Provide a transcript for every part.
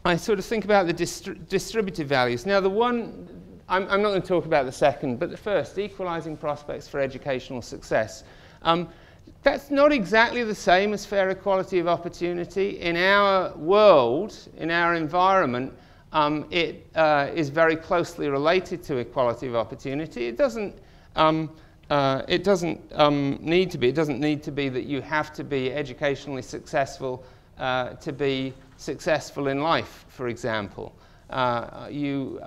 I sort of think about the distributive values. Now, the one, I'm not going to talk about the second, but the first, equalising prospects for educational success. That's not exactly the same as fair equality of opportunity. In our world, in our environment, it is very closely related to equality of opportunity. It doesn't need to be. It doesn't need to be that you have to be educationally successful to be successful in life, for example. We'll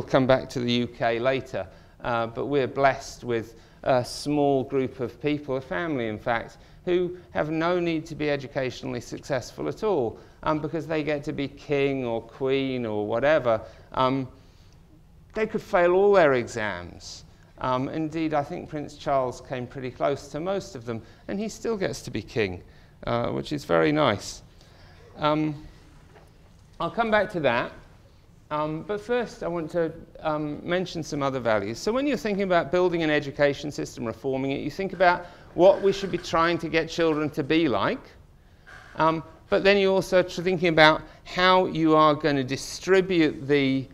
come back to the UK later, but we're blessed with a small group of people, a family in fact, who have no need to be educationally successful at all, because they get to be king or queen or whatever. They could fail all their exams. Indeed, I think Prince Charles came pretty close to most of them, and he still gets to be king, which is very nice. I'll come back to that, but first I want to mention some other values. So when you're thinking about building an education system, reforming it, you think about what we should be trying to get children to be like, but then you're also thinking about how you are going to distribute the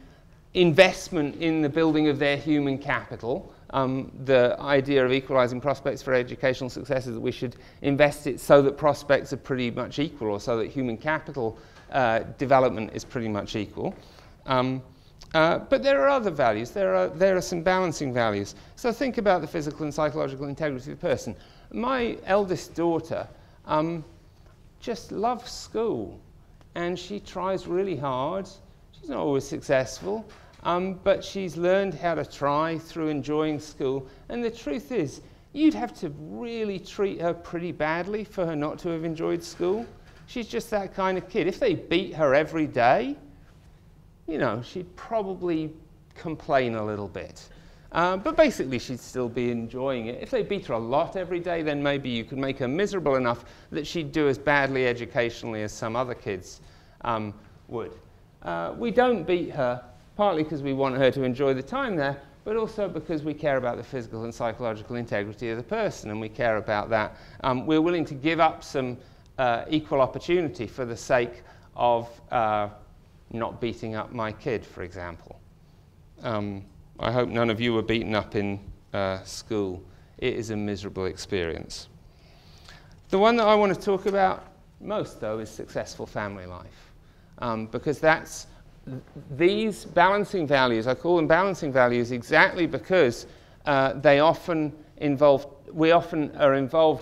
investment in the building of their human capital. The idea of equalising prospects for educational success is that we should invest it so that prospects are pretty much equal, or so that human capital development is pretty much equal. But there are other values. There are some balancing values. So think about the physical and psychological integrity of the person. My eldest daughter just loves school, and she tries really hard. She's not always successful, but she's learned how to try through enjoying school. And the truth is, you'd have to really treat her pretty badly for her not to have enjoyed school. She's just that kind of kid. If they beat her every day, you know, she'd probably complain a little bit. But basically, she'd still be enjoying it. If they beat her a lot every day, then maybe you could make her miserable enough that she'd do as badly educationally as some other kids would. We don't beat her, partly because we want her to enjoy the time there, but also because we care about the physical and psychological integrity of the person, and we care about that. We're willing to give up some equal opportunity for the sake of not beating up my kid, for example. I hope none of you were beaten up in school. It is a miserable experience. The one that I want to talk about most, though, is successful family life, because that's these balancing values. I call them balancing values exactly because we often are involved